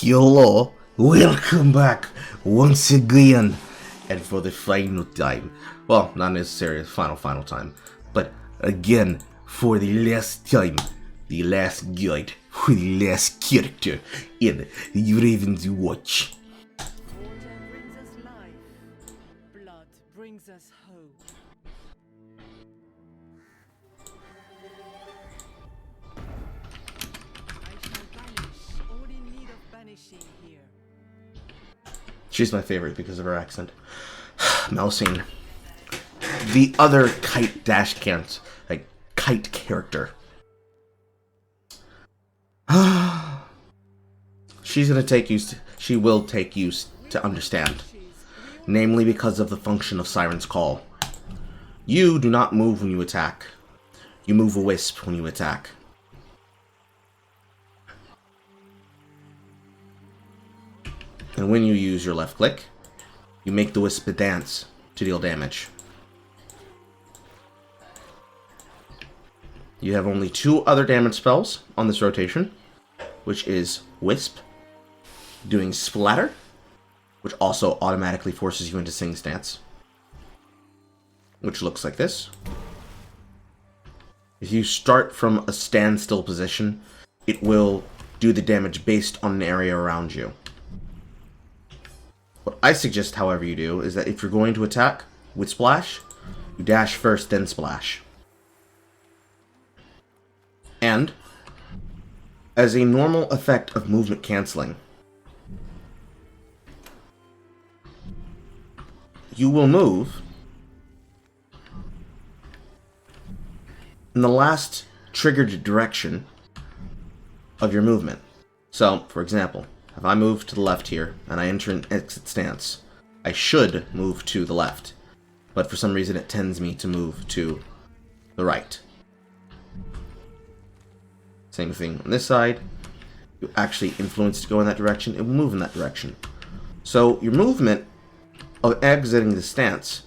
Hello, welcome back once again, and for the final time. Well, not necessarily final time, but again for the last time, the last guide for the last character in Ravenswatch. Water brings us life. Blood brings us hope. I shall banish all in need of banishing here. She's my favorite because of her accent. Melusine. The other kite dash can't, like, kite character. She's gonna take use. She will take use to understand, namely because of the function of Siren's Call. You do not move when you attack. You move a wisp when you attack. And when you use your left click, you make the wisp dance to deal damage. You have only 2 other damage spells on this rotation, which is Wisp, doing Splatter, which also automatically forces you into Sing Stance, which looks like this. If you start from a standstill position, it will do the damage based on an area around you. What I suggest, however, you do is that if you're going to attack with Splash, you dash first, then Splash. And, as a normal effect of movement canceling, you will move in the last triggered direction of your movement. So, for example, if I move to the left here, and I enter an exit stance, I should move to the left. But for some reason it tends me to move to the right. Same thing on this side. You actually influence to go in that direction, it will move in that direction. So your movement of exiting the stance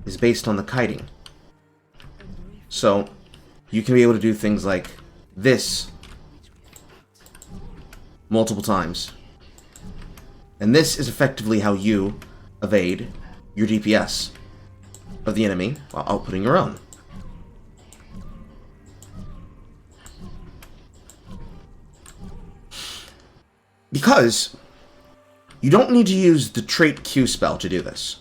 is based on the kiting. So you can be able to do things like this multiple times. And this is effectively how you evade your DPS of the enemy while outputting your own. Because you don't need to use the trait Q spell to do this.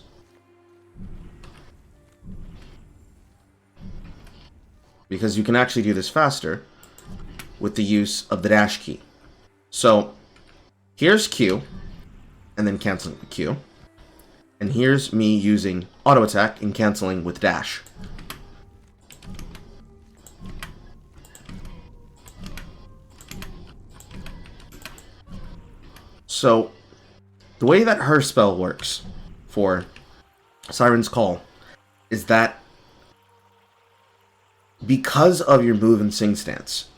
Because you can actually do this faster with the use of the dash key. So, here's Q, and then canceling the Q. And here's me using auto attack and canceling with dash. So, the way that her spell works for Siren's Call is that because of your move and sing stance,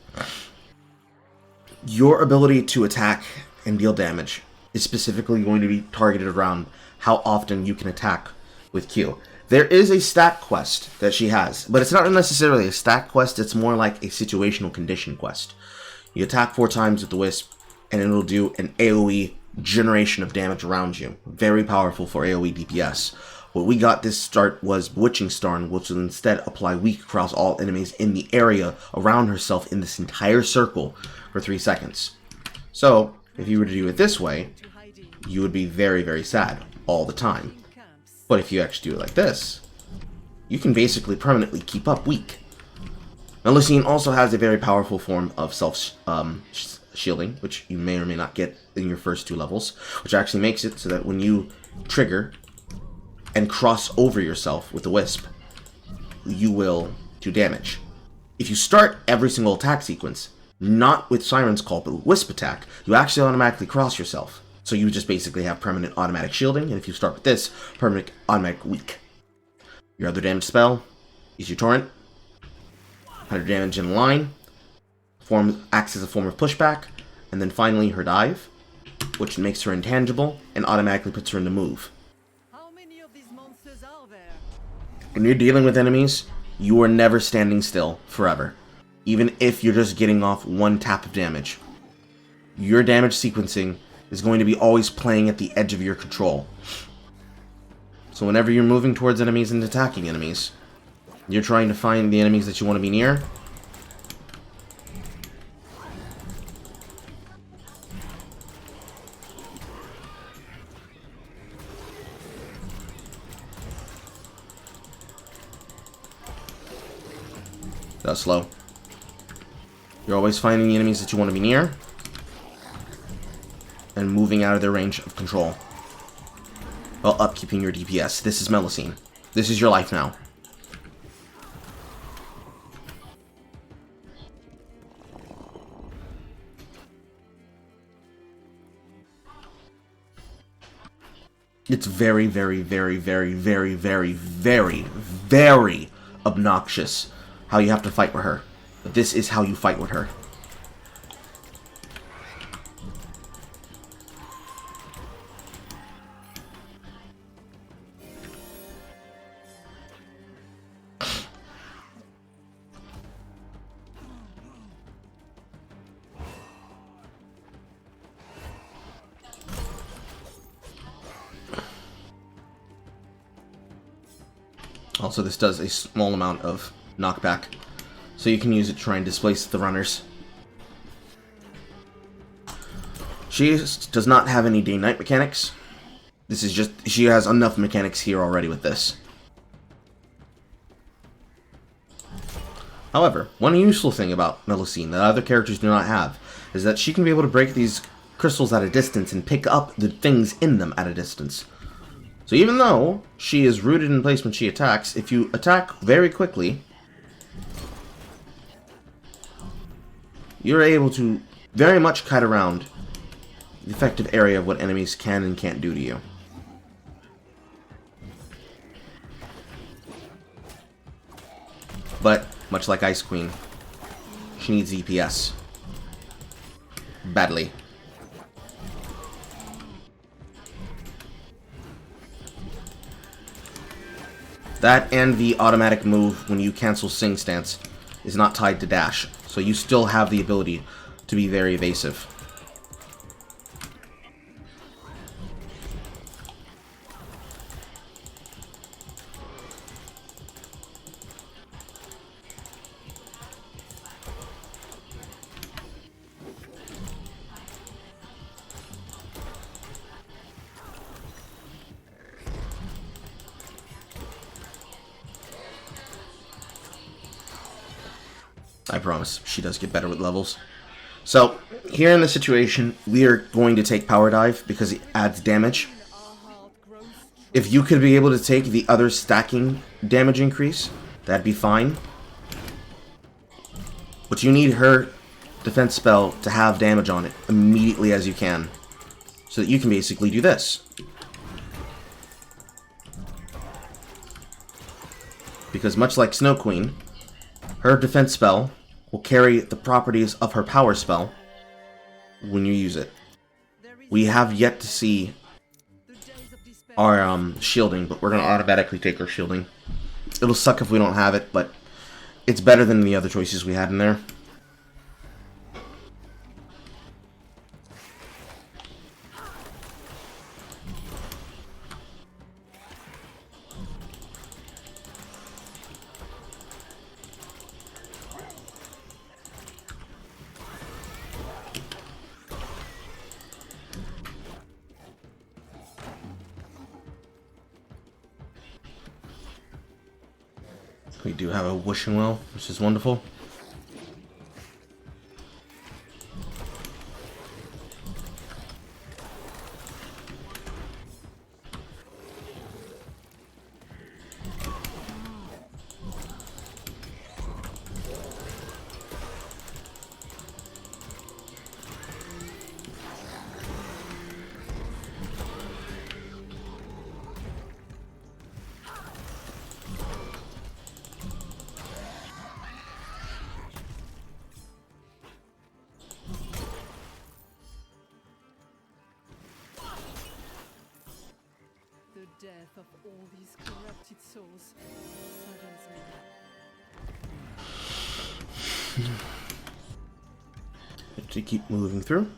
your ability to attack and deal damage is specifically going to be targeted around how often you can attack with Q. There is a stat quest that she has, but it's not necessarily a stat quest, it's more like a situational condition quest. You attack 4 times with the Wisp, and it'll do an AoE generation of damage around you. Very powerful for AoE DPS. What we got this start was Bewitching Starn, which will instead apply weak across all enemies in the area around herself in this entire circle for 3 seconds. So, if you were to do it this way, you would be very, very sad all the time. But if you actually do it like this, you can basically permanently keep up weak. Melusine also has a very powerful form of shielding, which you may or may not get in your first 2 levels, which actually makes it so that when you trigger and cross over yourself with the Wisp, you will do damage. If you start every single attack sequence, not with Siren's Call, but with Wisp attack, you actually automatically cross yourself. So you just basically have permanent automatic shielding, and if you start with this, permanent automatic weak. Your other damage spell is your Torrent. 100 damage in line. Acts as a form of pushback. And then finally her Dive, which makes her intangible and automatically puts her into move. How many of these monsters are there? When you're dealing with enemies, you are never standing still forever. Even if you're just getting off 1 tap of damage. Your damage sequencing is going to be always playing at the edge of your control. So whenever you're moving towards enemies and attacking enemies, you're trying to find the enemies that you want to be near. That's slow. You're always finding the enemies that you want to be near and moving out of their range of control while upkeeping your DPS. This is Melusine. This is your life now. It's very, very, very, very, very, very, very, very obnoxious how you have to fight with her. But this is how you fight with her. Also, this does a small amount of knockback, so you can use it to try and displace the runners. She does not have any day-night mechanics. This is just, she has enough mechanics here already with this. However, one useful thing about Melusine that other characters do not have is that she can be able to break these crystals at a distance and pick up the things in them at a distance. So even though she is rooted in place when she attacks, if you attack very quickly, you're able to very much cut around the effective area of what enemies can and can't do to you. But, much like Ice Queen, she needs DPS. Badly. That and the automatic move when you cancel Sing Stance is not tied to dash, so you still have the ability to be very evasive. I promise, she does get better with levels. So, here in this situation, we are going to take Power Dive because it adds damage. If you could be able to take the other stacking damage increase, that'd be fine. But you need her defense spell to have damage on it immediately as you can, so that you can basically do this. Because much like Snow Queen, her defense spell will carry the properties of her power spell when you use it. We have yet to see our shielding, but we're going to automatically take our shielding. It'll suck if we don't have it, but it's better than the other choices we had in there. We do have a wishing well, which is wonderful. The death of all these corrupted souls saddens me. Have to keep moving through.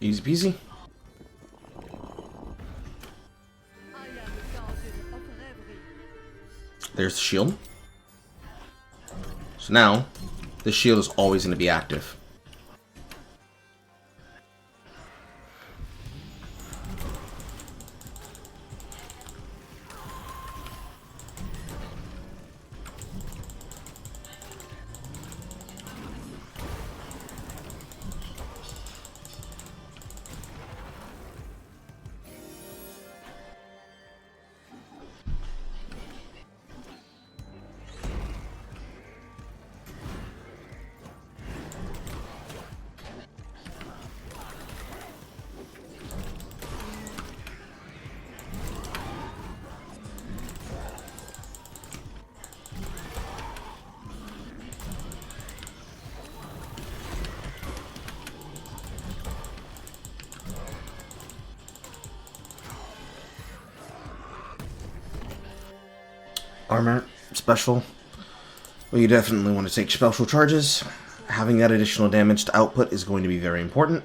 Easy peasy. I am the guardian of reverie. There's the shield. So now, the shield is always going to be active. Armor, special. Well, you definitely want to take special charges. Having that additional damage to output is going to be very important.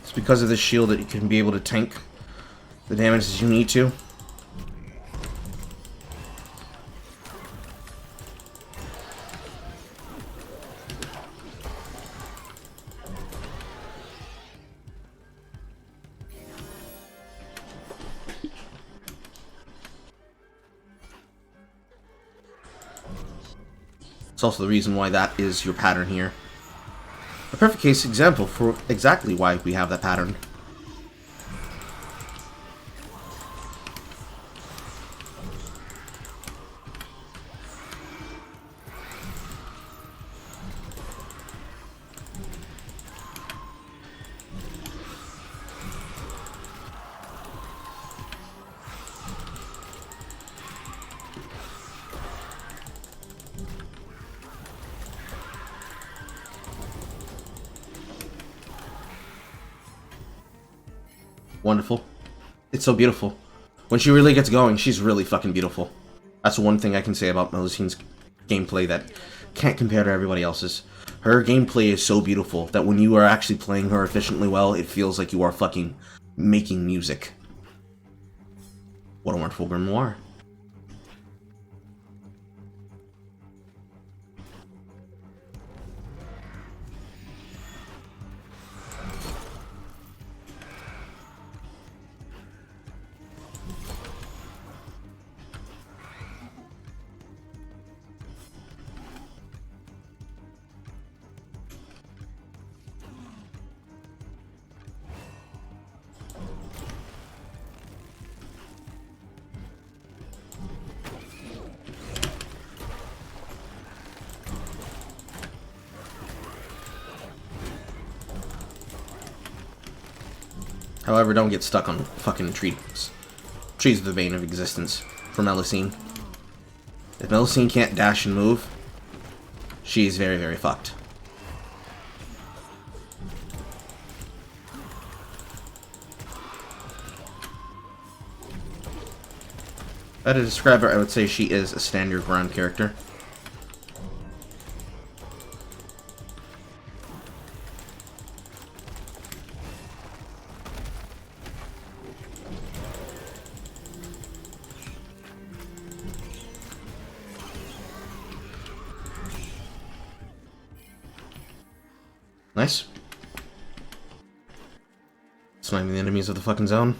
It's because of this shield that you can be able to tank the damage as you need to. It's also the reason why that is your pattern here. A perfect case example for exactly why we have that pattern. Wonderful. It's so beautiful. When she really gets going, she's really fucking beautiful. That's one thing I can say about Melusine's gameplay that can't compare to everybody else's. Her gameplay is so beautiful that when you are actually playing her efficiently well, it feels like you are fucking making music. What a wonderful grimoire. However, don't get stuck on fucking trees. Trees are the bane of existence for Melusine. If Melusine can't dash and move, she's very, very fucked. If I had to describe her, I would say she is a stand your ground character. Nice. Sniping the enemies of the fucking zone.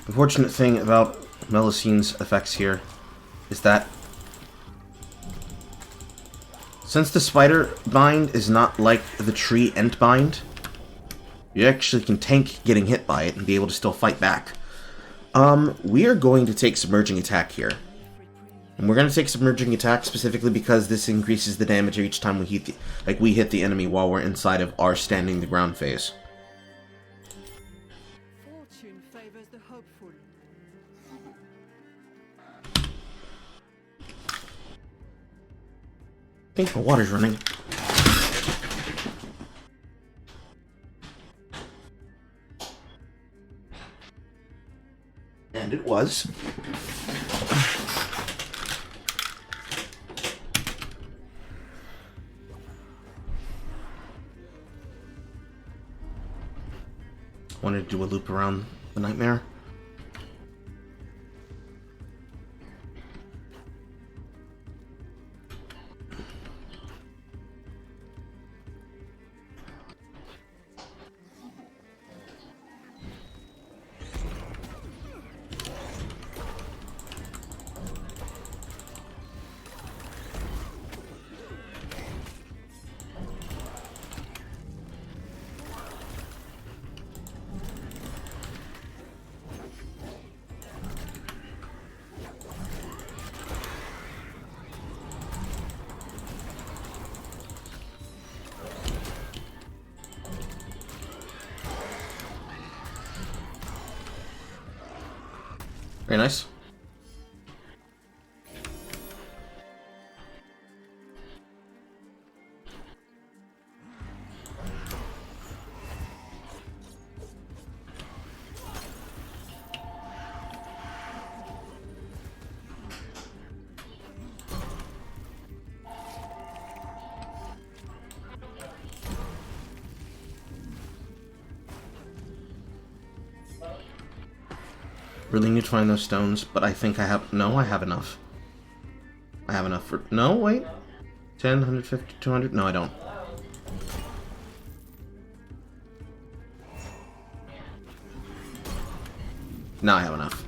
The fortunate thing about Melusine's effects here is that since the spider bind is not like the tree ent bind, you actually can tank getting hit by it and be able to still fight back. We are going to take Submerging Attack here. And we're going to take Submerging Attack specifically because this increases the damage each time we hit the enemy while we're inside of our standing the ground phase. Fortune favors the hopeful. I think the water's running. And it was. Wanted to do a loop around the nightmare. Very nice. Really need to find those stones, but I think I have... No, I have enough. I have enough for... No, wait. 10, 150, 200? No, I don't. Now I have enough.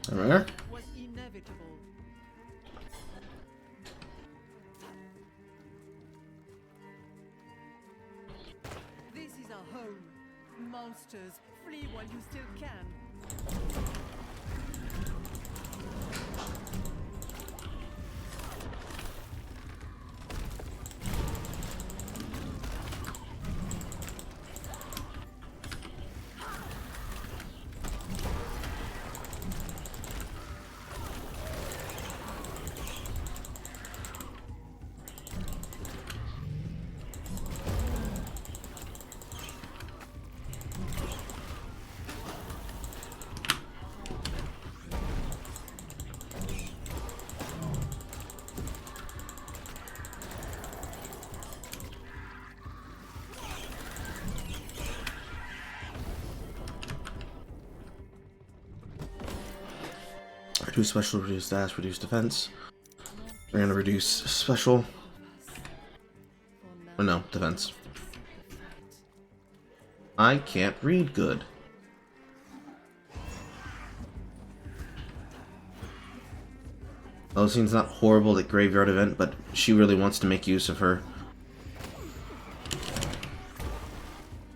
There. Was inevitable. This is our home. Monsters, flee while you still can. Reduce special, reduce dash, reduce defense. We're gonna reduce special. Oh no, defense. I can't read good. Melusine's not horrible at Graveyard Event, but she really wants to make use of her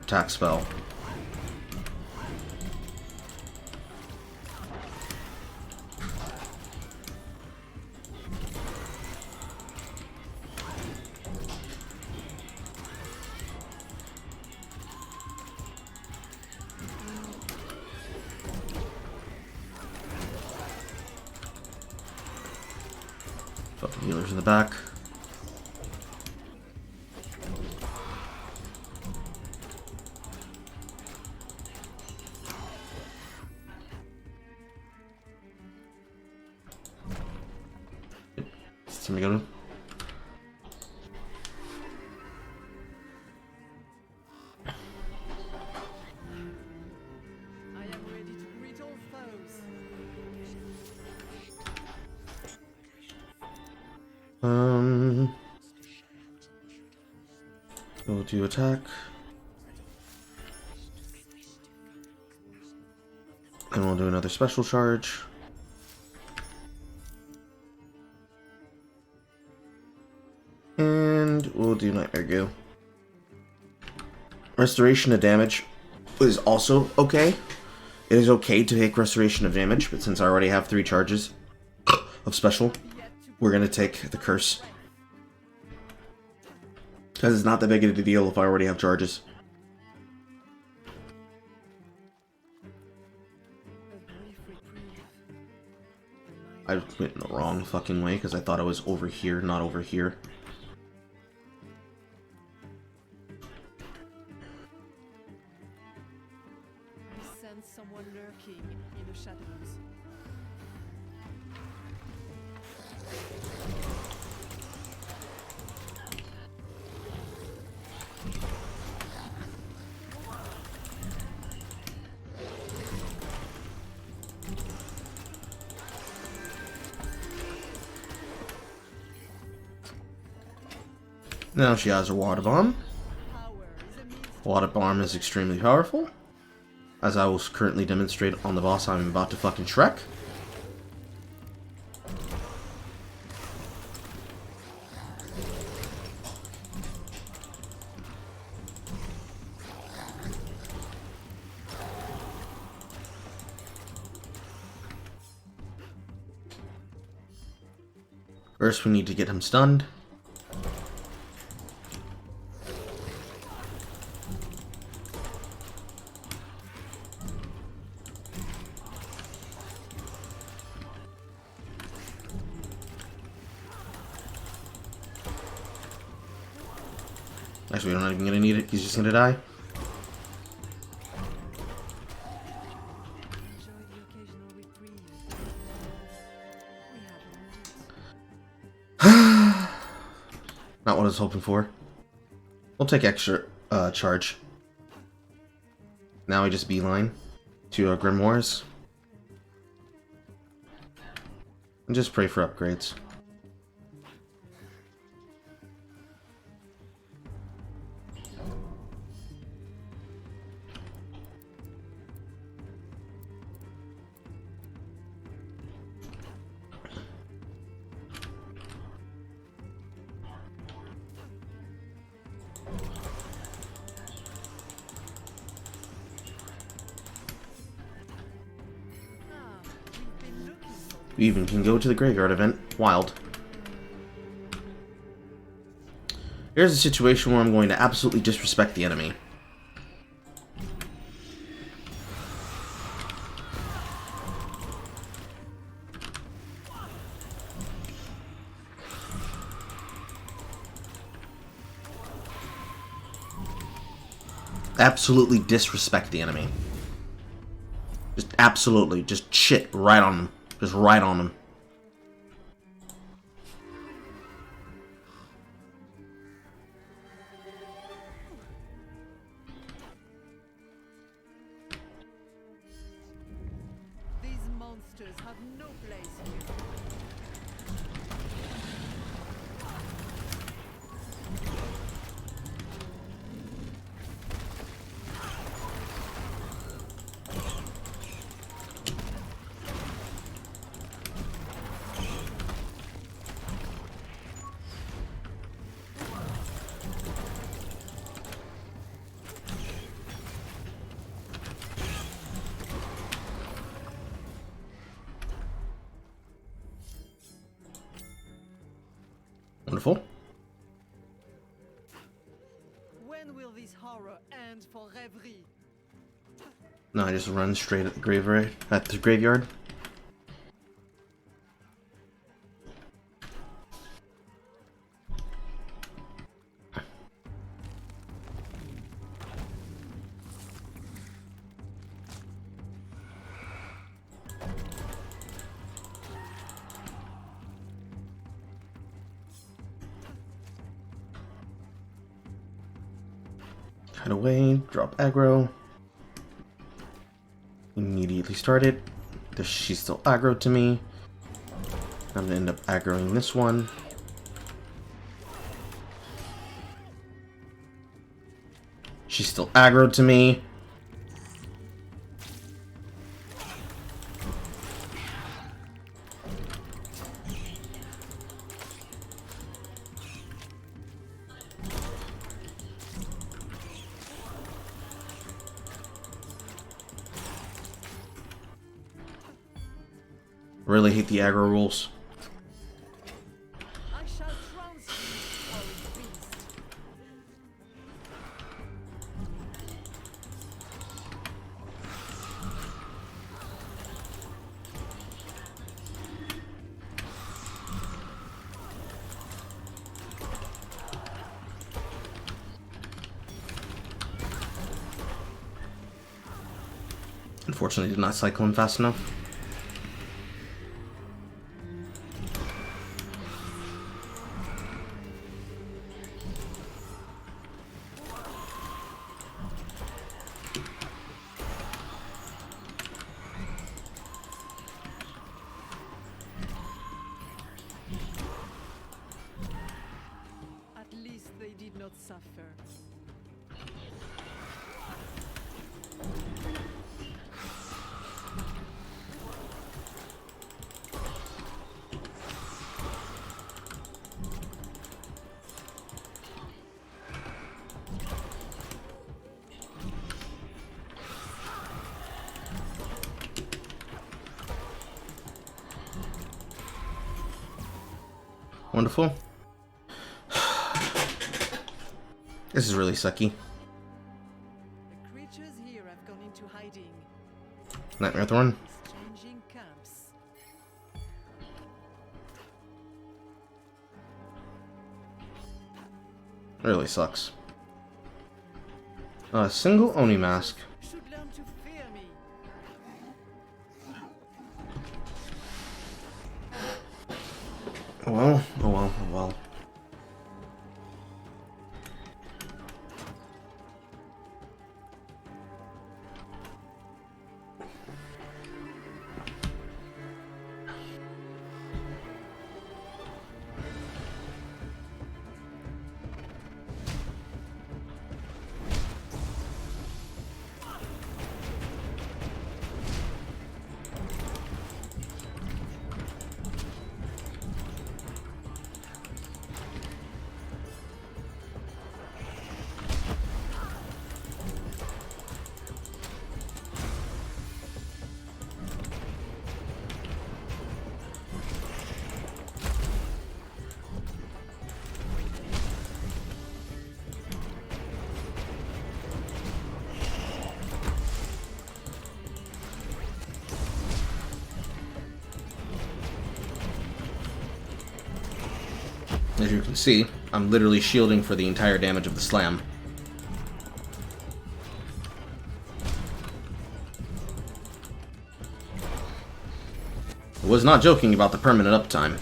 attack spell. Fucking healers in the back. Time to go. I am ready to greet all foes. Go to attack. And we'll do another special charge. And we'll do Nightmare Goo. Restoration of damage is also okay. It is okay to take restoration of damage, but since I already have 3 charges of special, we're going to take the curse. Because it's not that big of a deal if I already have charges. I went in the wrong fucking way because I thought I was over here, not over here. I sense someone lurking in the shadows. Now she has her water bomb. Power is a means Water bomb is extremely powerful, as I will currently demonstrate on the boss I'm about to fucking Shrek. First, we need to get him stunned. Actually, we're not even gonna need it. He's just gonna die. enjoy the occasional reprieve. We have a moment. Not what I was hoping for. We'll take extra charge. Now we just beeline to Grimoires. And just pray for upgrades. We've been looking for We even can go to the graveyard event. Wild. Here's a situation where I'm going to absolutely disrespect the enemy. Absolutely disrespect the enemy. Just absolutely, just shit right on them. Just right on them. these monsters have no place here. Wonderful. When will this horror end for Rêverie? No, I just run straight at the graveyard. At the graveyard. Head away, drop aggro. Immediately start it. She's still aggro to me. I'm gonna end up aggroing this one. She's still aggro to me. Really hate the aggro rules. I shall trounce you, horrid beast. Unfortunately, did not cycle him fast enough. At least they did not suffer. Wonderful. This is really sucky. The creatures here have gone into hiding. Nightmare Thorn. Changing camps. Really sucks. A single Oni mask. Should learn to fear me. Oh well, oh well, oh well. As you can see, I'm literally shielding for the entire damage of the slam. I was not joking about the permanent uptime.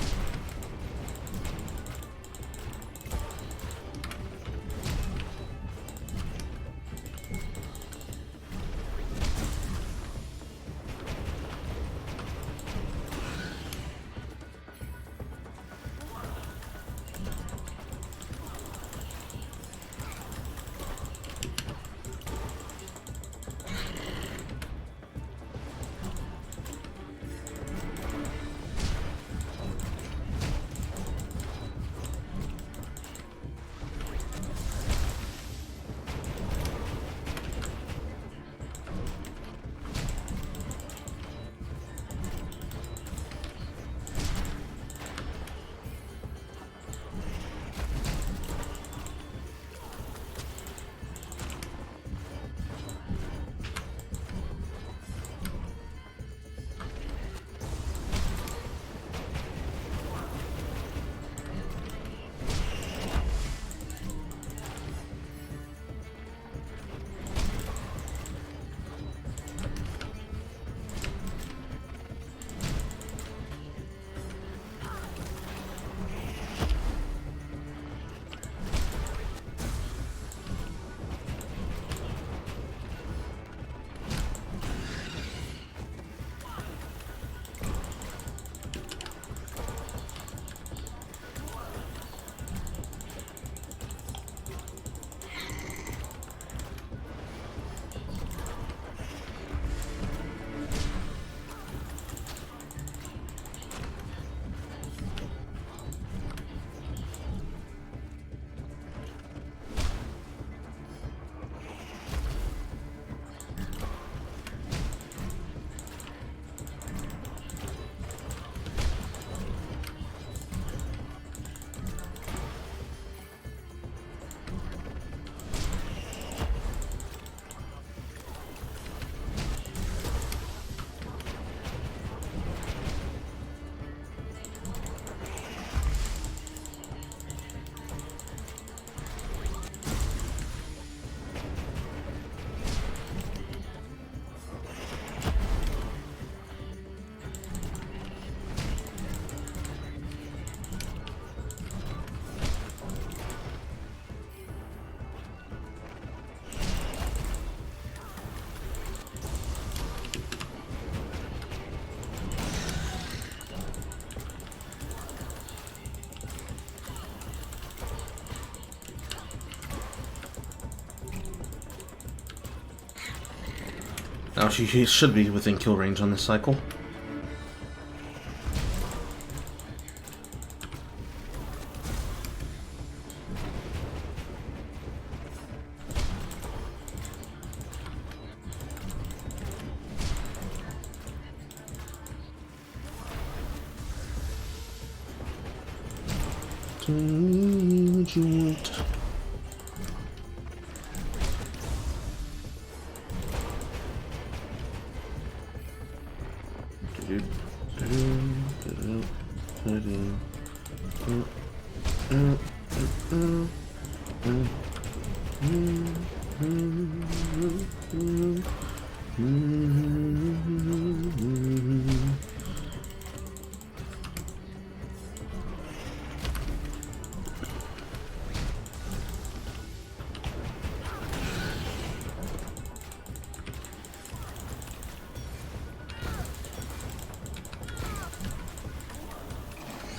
Now she should be within kill range on this cycle.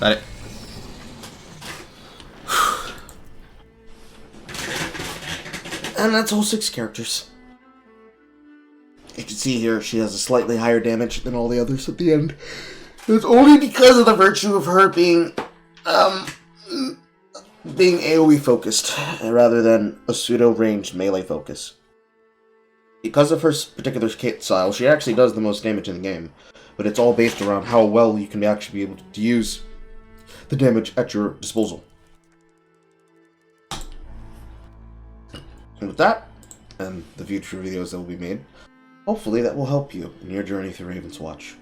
Got it. And that's all 6 characters. You can see here she has a slightly higher damage than all the others at the end. It's only because of the virtue of her being AoE focused rather than a pseudo-ranged melee focus. Because of her particular kit style, she actually does the most damage in the game, but it's all based around how well you can actually be able to use the damage at your disposal. And with that, and the future videos that will be made, hopefully that will help you in your journey through Ravenswatch.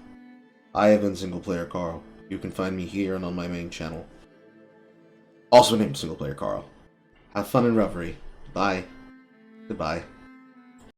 I have been Single Player Carl. You can find me here and on my main channel, also named Single Player Carl. Have fun and reverie. Bye. Goodbye.